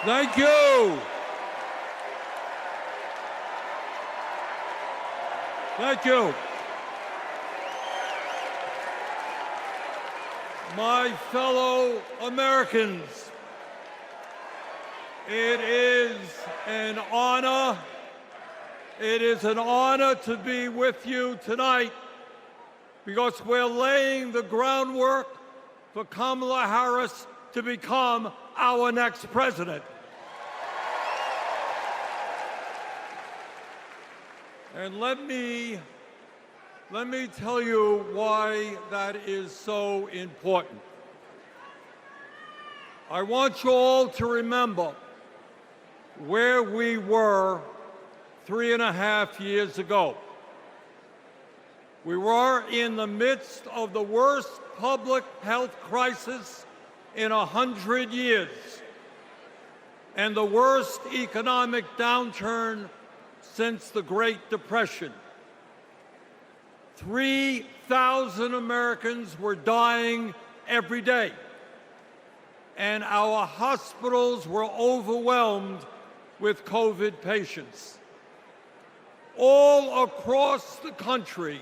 Thank you. Thank you. My fellow Americans, it is an honor. It is an honor to be with you tonight because we're laying the groundwork for Kamala Harris to become our next president. And let me tell you why that is so important. I want you all to remember where we were 3.5 years ago. We were in the midst of the worst public health crisis in 100 years and the worst economic downturn since the Great Depression. 3,000 Americans were dying every day, and our hospitals were overwhelmed with COVID patients. All across the country,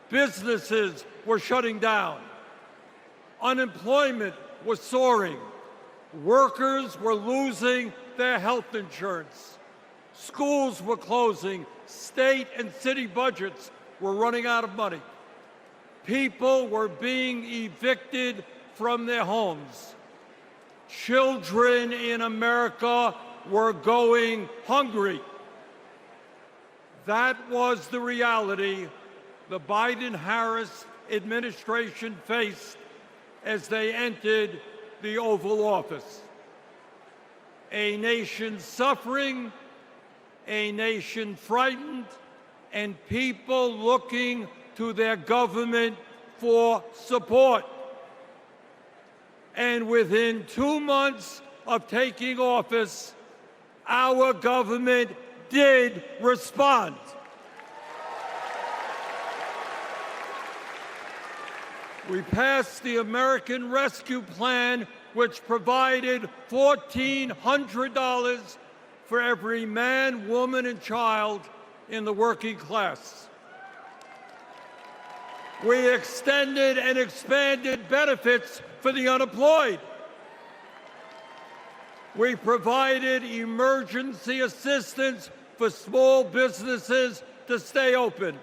businesses were shutting down. Unemployment was soaring. Workers were losing their health insurance. Schools were closing. State and city budgets were running out of money. People were being evicted from their homes. Children in America were going hungry. That was the reality the Biden-Harris administration faced as they entered the Oval Office. A nation suffering, a nation frightened, and people looking to their government for support. And within 2 months of taking office, our government did respond. We passed the American Rescue Plan, which provided $1,400 for every man, woman, and child in the working class. We extended and expanded benefits for the unemployed. We provided emergency assistance for small businesses to stay open.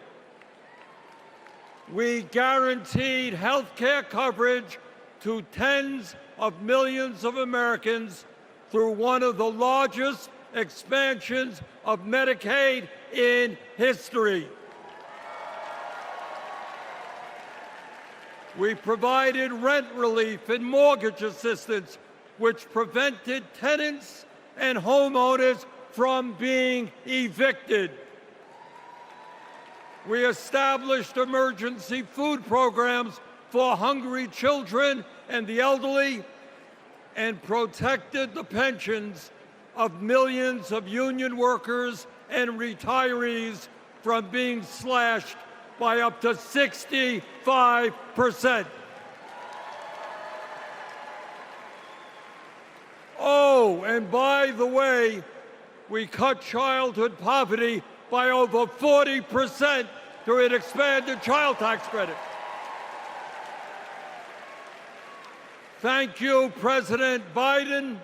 We guaranteed health care coverage to tens of millions of Americans through one of the largest expansions of Medicaid in history. We provided rent relief and mortgage assistance, which prevented tenants and homeowners from being evicted. We established emergency food programs for hungry children and the elderly, and protected the pensions of millions of union workers and retirees from being slashed by up to 65%. Oh, and by the way, we cut childhood poverty by over 40% through an expanded child tax credit. Thank you, President Biden.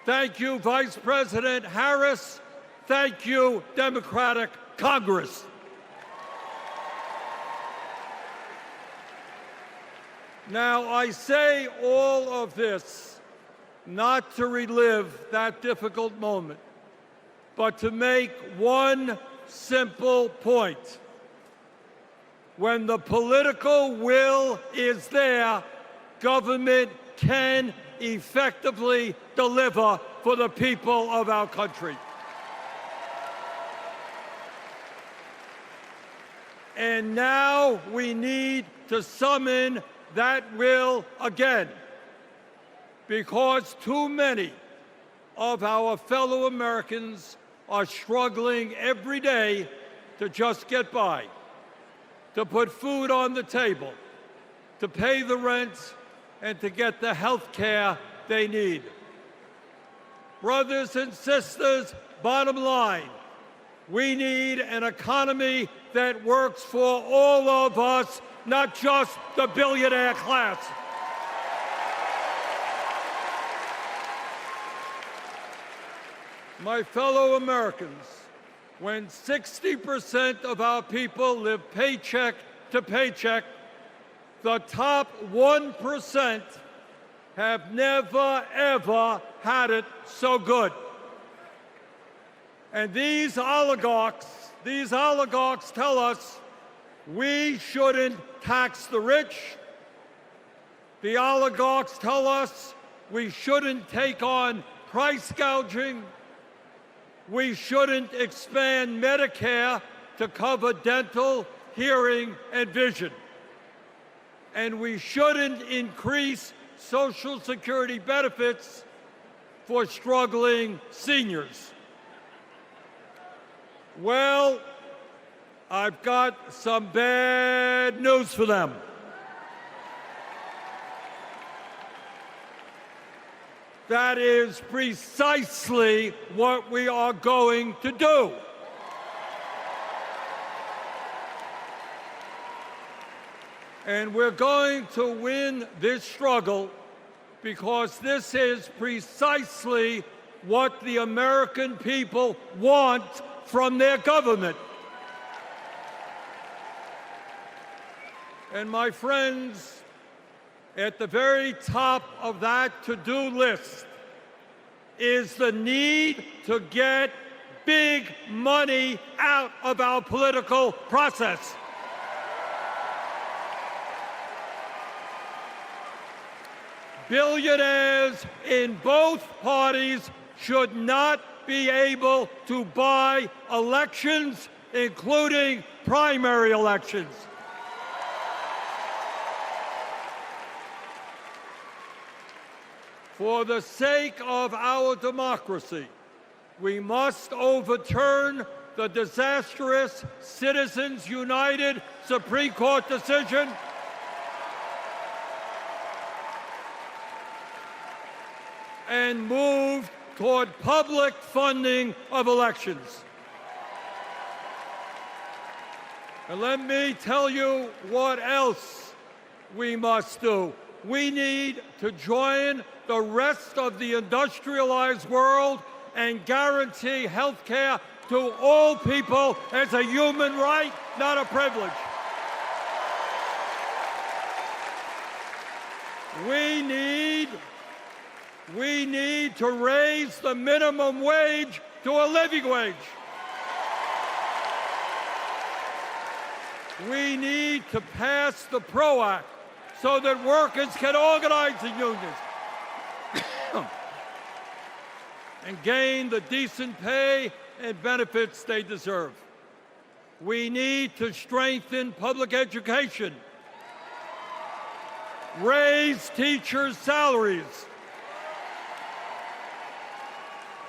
Thank you, Vice President Harris. Thank you, Democratic Congress. Now, I say all of this not to relive that difficult moment, but to make one simple point. When the political will is there, government can effectively deliver for the people of our country. And now we need to summon that will again, because too many of our fellow Americans are struggling every day to just get by, to put food on the table, to pay the rent, and to get the health care they need. Brothers and sisters, bottom line, we need an economy that works for all of us, not just the billionaire class. My fellow Americans, when 60% of our people live paycheck to paycheck, the top 1% have never, ever had it so good. And these oligarchs tell us we shouldn't tax the rich. The oligarchs tell us we shouldn't take on price gouging. We shouldn't expand Medicare to cover dental, hearing, and vision. And we shouldn't increase Social Security benefits for struggling seniors. Well, I've got some bad news for them. That is precisely what we are going to do. And we're going to win this struggle because this is precisely what the American people want from their government. And my friends, at the very top of that to-do list is the need to get big money out of our political process. Billionaires in both parties should not be able to buy elections, including primary elections. For the sake of our democracy, we must overturn the disastrous Citizens United Supreme Court decision and move toward public funding of elections. And let me tell you what else we must do. We need to join the rest of the industrialized world and guarantee health care to all people as a human right, not a privilege. We need to raise the minimum wage to a living wage. We need to pass the PRO Act so that workers can organize in unions and gain the decent pay and benefits they deserve. We need to strengthen public education, raise teachers' salaries,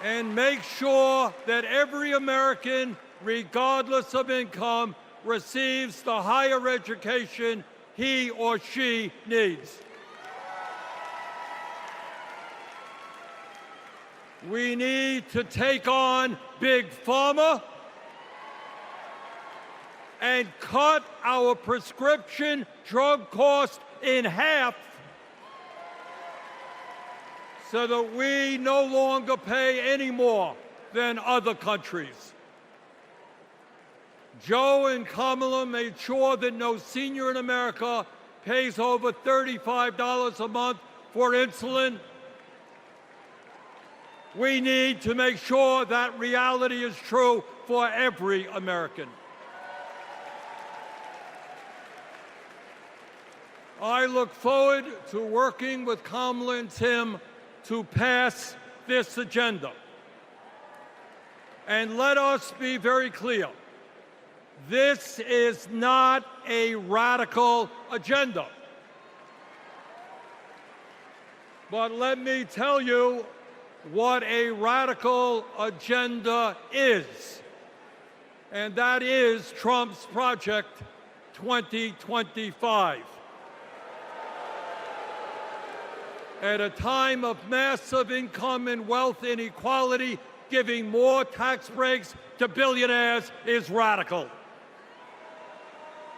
and make sure that every American, regardless of income, receives the higher education he or she needs. We need to take on Big Pharma and cut our prescription drug costs in half so that we no longer pay any more than other countries. Joe and Kamala made sure that no senior in America pays over $35 a month for insulin. We need to make sure that reality is true for every American. I look forward to working with Kamala and Tim to pass this agenda. And let us be very clear. This is not a radical agenda. But let me tell you what a radical agenda is. And that is Trump's Project 2025. At a time of massive income and wealth inequality, giving more tax breaks to billionaires is radical.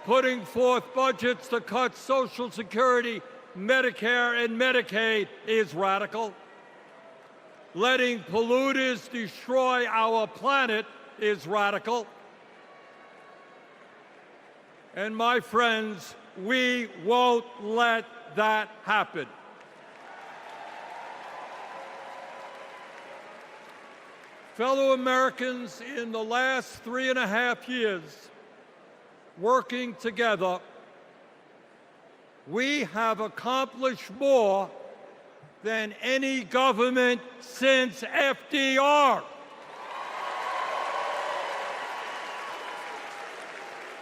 Putting forth budgets to cut Social Security, Medicare, and Medicaid is radical. Letting polluters destroy our planet is radical. And my friends, we won't let that happen. Fellow Americans, in the last 3.5 years, working together, we have accomplished more than any government since FDR.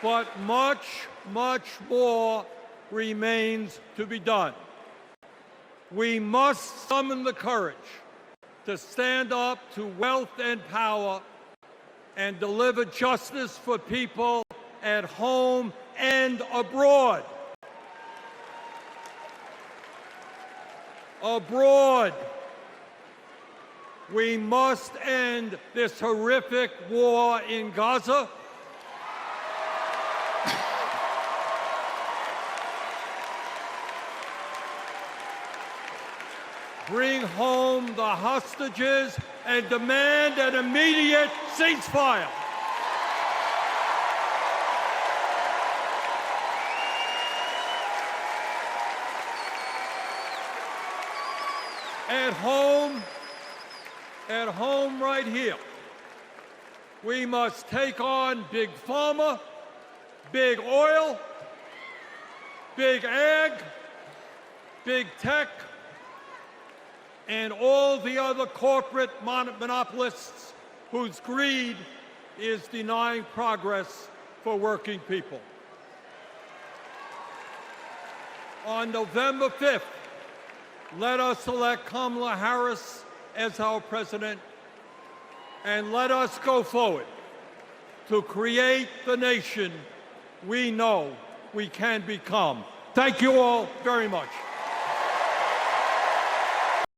But much, much more remains to be done. We must summon the courage to stand up to wealth and power and deliver justice for people at home and abroad. Abroad, we must end this horrific war in Gaza. Bring home the hostages and demand an immediate ceasefire. At home right here, we must take on big pharma, big oil, big ag, big tech, and all the other corporate monopolists whose greed is denying progress for working people. On November 5th, let us elect Kamala Harris as our president, and let us go forward to create the nation we know we can become. Thank you all very much.